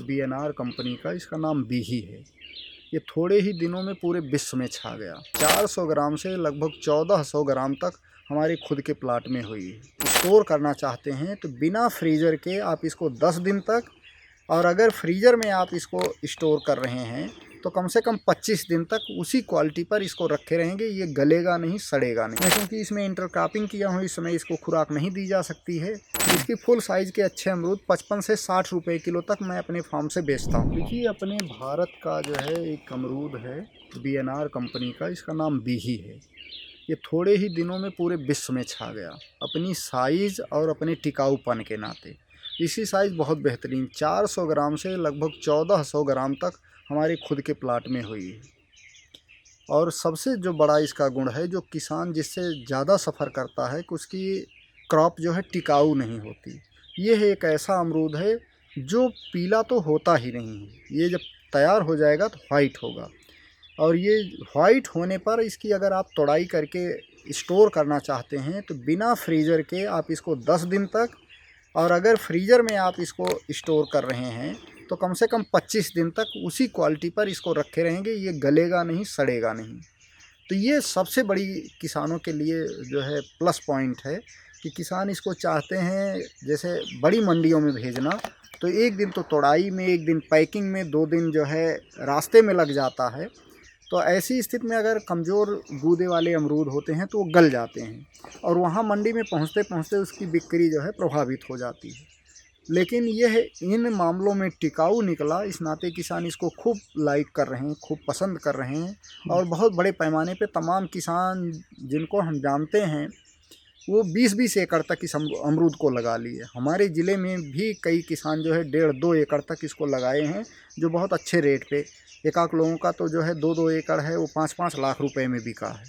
BNR company का, इसका नाम बीही है। ये थोड़े ही दिनों में पूरे विश्व में छा गया। 400 ग्राम से लगभग 1400 ग्राम तक हमारे खुद के प्लाट में हुई है। स्टोर करना चाहते हैं तो बिना फ्रीज़र के आप इसको 10 दिन तक, और अगर फ्रीज़र में आप इसको स्टोर कर रहे हैं तो कम से कम 25 दिन तक उसी क्वालिटी पर इसको रखे रहेंगे। ये गलेगा नहीं, सड़ेगा नहीं। क्योंकि इसमें इंटरक्रॉपिंग किया हुआ, इस समय इसको खुराक नहीं दी जा सकती है। इसकी फुल साइज़ के अच्छे अमरूद 55 से 60 रुपए किलो तक मैं अपने फार्म से बेचता हूँ। देखिए, अपने भारत का जो है एक अमरूद है बीएनआर कंपनी का, इसका नाम बीही है। ये थोड़े ही दिनों में पूरे विश्व में छा गया अपनी साइज़ और अपने टिकाऊपन के नाते। इसकी साइज़ बहुत बेहतरीन, 400 ग्राम से लगभग 1400 ग्राम तक हमारे खुद के प्लाट में हुई है। और सबसे जो बड़ा इसका गुण है, जो किसान जिससे ज़्यादा सफ़र करता है कि उसकी क्रॉप जो है टिकाऊ नहीं होती। ये है एक ऐसा अमरूद है जो पीला तो होता ही नहीं है, ये जब तैयार हो जाएगा तो वाइट होगा। और ये वाइट होने पर इसकी अगर आप तोड़ाई करके स्टोर करना चाहते हैं तो बिना फ्रीज़र के आप इसको 10 दिन तक, और अगर फ्रीज़र में आप इसको स्टोर कर रहे हैं तो कम से कम 25 दिन तक उसी क्वालिटी पर इसको रखे रहेंगे। ये गलेगा नहीं, सड़ेगा नहीं। तो ये सबसे बड़ी किसानों के लिए जो है प्लस पॉइंट है कि किसान इसको चाहते हैं जैसे बड़ी मंडियों में भेजना, तो एक दिन तो तोड़ाई में, एक दिन पैकिंग में, 2 दिन जो है रास्ते में लग जाता है। तो ऐसी स्थिति में अगर कमज़ोर गूदे वाले अमरूद होते हैं तो वो गल जाते हैं, और वहाँ मंडी में पहुँचते पहुँचते उसकी बिक्री जो है प्रभावित हो जाती है। लेकिन यह इन मामलों में टिकाऊ निकला, इस नाते किसान इसको खूब लाइक कर रहे हैं, खूब पसंद कर रहे हैं। और बहुत बड़े पैमाने पे तमाम किसान जिनको हम जानते हैं वो 20-20 एकड़ तक इस अमरूद को लगा लिए। हमारे ज़िले में भी कई किसान जो है 1.5-2 एकड़ तक इसको लगाए हैं, जो बहुत अच्छे रेट पे। एक आध लोगों का तो जो है 2-2 एकड़ है, वो 5-5 लाख रुपए में बिका है।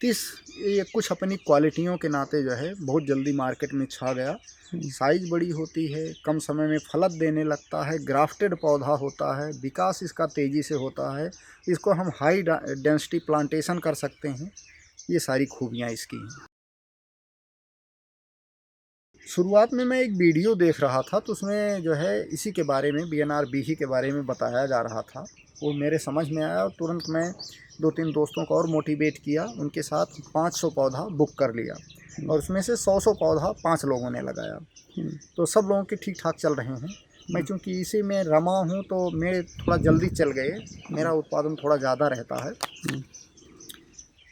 ये कुछ अपनी क्वालिटियों के नाते जो है बहुत जल्दी मार्केट में छा गया। साइज़ बड़ी होती है, कम समय में फलत देने लगता है, ग्राफ्टेड पौधा होता है, विकास इसका तेज़ी से होता है। इसको हम हाई डेंसिटी प्लांटेशन कर सकते हैं। ये सारी खूबियाँ इसकी हैं। शुरुआत में मैं एक वीडियो देख रहा था तो उसमें जो है इसी के बारे में, बीएनआर बीही के बारे में बताया जा रहा था। वो मेरे समझ में आया और तुरंत मैं 2-3 दोस्तों को और मोटिवेट किया, उनके साथ 500 पौधा बुक कर लिया, और उसमें से 100 पौधा 5 लोगों ने लगाया। तो सब लोगों के ठीक ठाक चल रहे हैं। मैं चूँकि इसी में रमा हूँ तो मेरे थोड़ा जल्दी चल गए, मेरा उत्पादन थोड़ा ज़्यादा रहता है।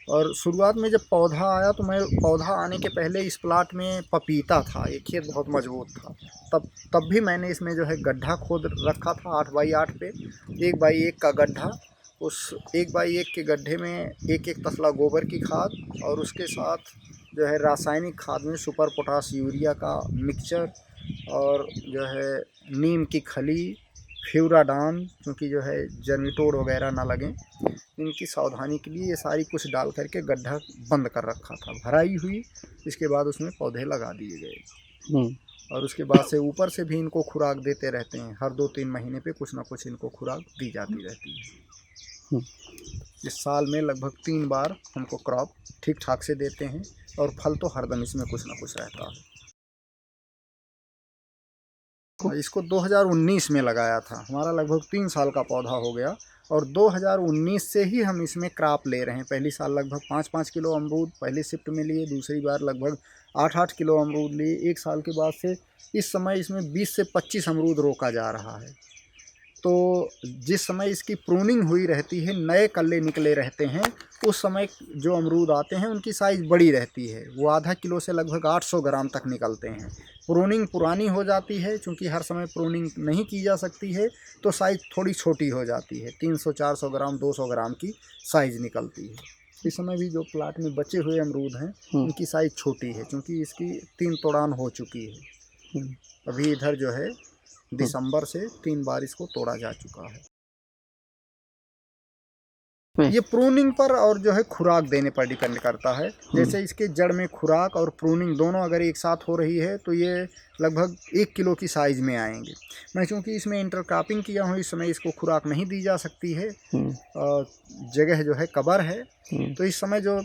और शुरुआत में जब पौधा आया तो मैं, पौधा आने के पहले इस प्लाट में पपीता था, ये खेत बहुत मजबूत था। तब भी मैंने इसमें जो है गड्ढा खोद रखा था 8 बाई 8 पे, 1 बाई 1 का गड्ढा। उस 1 बाई 1 के गड्ढे में 1-1 तसला गोबर की खाद, और उसके साथ जो है रासायनिक खाद में सुपर पोटाश यूरिया का मिक्सचर, और जो है नीम की खली, फ्यूराडान, क्योंकि जो है जर्मिटोड वगैरह ना लगें, इनकी सावधानी के लिए ये सारी कुछ डाल करके गड्ढा बंद कर रखा था। भराई हुई, इसके बाद उसमें पौधे लगा दिए गए। और उसके बाद से ऊपर से भी इनको खुराक देते रहते हैं, हर 2-3 महीने पे कुछ ना कुछ इनको खुराक दी जाती रहती है। इस साल में लगभग 3 बार हमको क्रॉप ठीक ठाक से देते हैं, और फल तो हरदम इसमें कुछ ना कुछ रहता है। इसको 2019 में लगाया था, हमारा लगभग 3 साल का पौधा हो गया, और 2019 से ही हम इसमें क्रॉप ले रहे हैं। पहली साल लगभग 5-5 किलो अमरूद पहली शिफ्ट में लिए, दूसरी बार लगभग 8-8 किलो अमरूद लिए। 1 साल के बाद से इस समय इसमें 20 से 25 अमरूद रोका जा रहा है। तो जिस समय इसकी प्रूनिंग हुई रहती है, नए कल्ले निकले रहते हैं, उस समय जो अमरूद आते हैं उनकी साइज़ बड़ी रहती है, वो आधा किलो से लगभग 800 ग्राम तक निकलते हैं। प्रूनिंग पुरानी हो जाती है, चूँकि हर समय प्रूनिंग नहीं की जा सकती है, तो साइज़ थोड़ी छोटी हो जाती है, 300-400 ग्राम 200 ग्राम की साइज़ निकलती है। इस समय भी जो प्लाट में बचे हुए अमरूद हैं उनकी साइज़ छोटी है, क्योंकि इसकी 3 तोड़ान हो चुकी है। अभी इधर जो है दिसंबर से 3 बार इसको तोड़ा जा चुका है। ये प्रूनिंग पर और जो है खुराक देने पर डिपेंड करता है। जैसे इसके जड़ में खुराक और प्रूनिंग दोनों अगर एक साथ हो रही है तो ये लगभग 1 किलो की साइज़ में आएंगे। मैं चूँकि इसमें इंटरक्रॉपिंग किया हूँ, इस समय इसको खुराक नहीं दी जा सकती है, जगह जो है कबर है, तो इस समय जो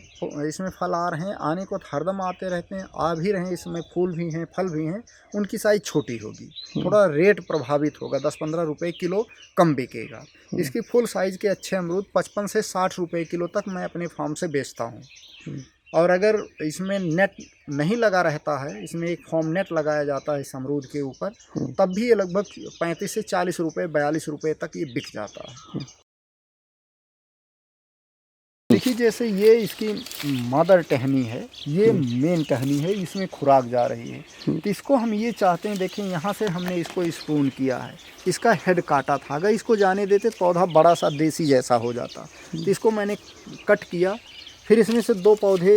इसमें फल आ रहे हैं, आने को तो हरदम आते रहते हैं, आ भी रहे हैं, इसमें फूल भी हैं, फल भी हैं, उनकी साइज़ छोटी होगी, थोड़ा रेट प्रभावित होगा, 10-15 रुपये किलो कम बिकेगा। इसकी फुल साइज़ के अच्छे अमरूद 55 से 60 रुपये किलो तक मैं अपने फार्म से बेचता हूँ। और अगर इसमें नेट नहीं लगा रहता है, इसमें एक फॉर्म नेट लगाया जाता है इस अमरूद के ऊपर, तब भी ये लगभग 35 से 40 रुपये 42 रुपये तक ये बिक जाता है। देखिए, जैसे ये इसकी मदर टहनी है, ये मेन टहनी है, इसमें खुराक जा रही है, तो इसको हम ये चाहते हैं, देखें यहाँ से हमने इसको स्पून किया है, इसका हेड काटा था, अगर इसको जाने देते पौधा बड़ा सा देसी जैसा हो जाता, तो इसको मैंने कट किया, फिर इसमें से 2 पौधे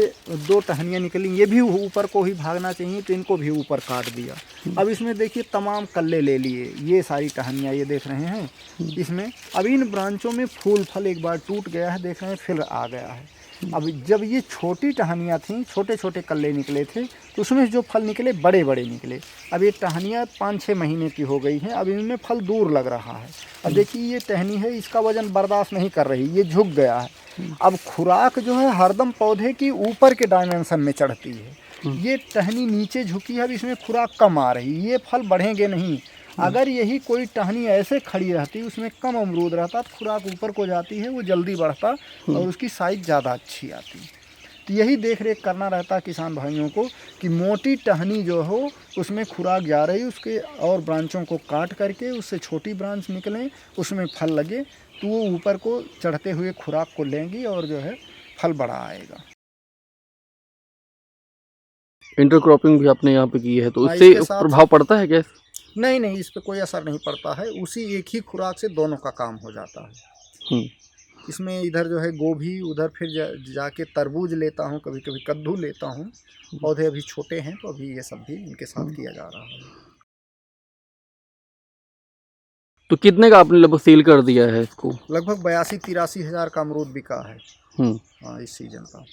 2 टहनियाँ निकली, ये भी ऊपर को ही भागना चाहिए, तो इनको भी ऊपर काट दिया। अब इसमें देखिए तमाम कल्ले ले लिए, ये सारी टहनियाँ ये देख रहे हैं इसमें। अब इन ब्रांचों में फूल फल एक बार टूट गया है, देख रहे हैं, फिर आ गया है। अब जब ये छोटी टहनियाँ थीं, छोटे छोटे कल्ले निकले थे, तो उसमें जो फल निकले बड़े बड़े निकले। अब ये टहनियाँ 5-6 महीने की हो गई हैं, अब इनमें फल दूर लग रहा है। अब देखिए ये टहनी है, इसका वजन बर्दाश्त नहीं कर रही, ये झुक गया है। अब खुराक जो है हरदम पौधे की ऊपर के डायमेंशन में चढ़ती है, ये टहनी नीचे झुकी है, अब इसमें खुराक कम आ रही, ये फल बढ़ेंगे नहीं। अगर यही कोई टहनी ऐसे खड़ी रहती, उसमें कम अमरूद रहता, तो खुराक ऊपर को जाती है, वो जल्दी बढ़ता और उसकी साइज़ ज़्यादा अच्छी आती। तो यही देख रेख करना रहता है किसान भाइयों को कि मोटी टहनी जो हो उसमें खुराक जा रही, उसके और ब्रांचों को काट करके उससे छोटी ब्रांच निकलें, उसमें फल लगे, तो वो ऊपर को चढ़ते हुए खुराक को लेंगी और जो है फल बड़ा आएगा। इंटरक्रॉपिंग भी आपने यहाँ पे की है, तो हाँ, इससे इसके साथ प्रभाव पड़ता है क्या? नहीं नहीं, इस पे कोई असर नहीं पड़ता है, उसी एक ही खुराक से दोनों का काम हो जाता है। इसमें इधर जो है गोभी, उधर फिर जाके तरबूज लेता हूँ, कभी कभी कद्दू लेता हूँ। पौधे अभी छोटे हैं, तो अभी ये सब भी इनके साथ किया जा रहा है। तो कितने का आपने लगभग सेल कर दिया है इसको? लगभग 82-83 हज़ार का अमरूद बिका है हाँ, इस सीजन का।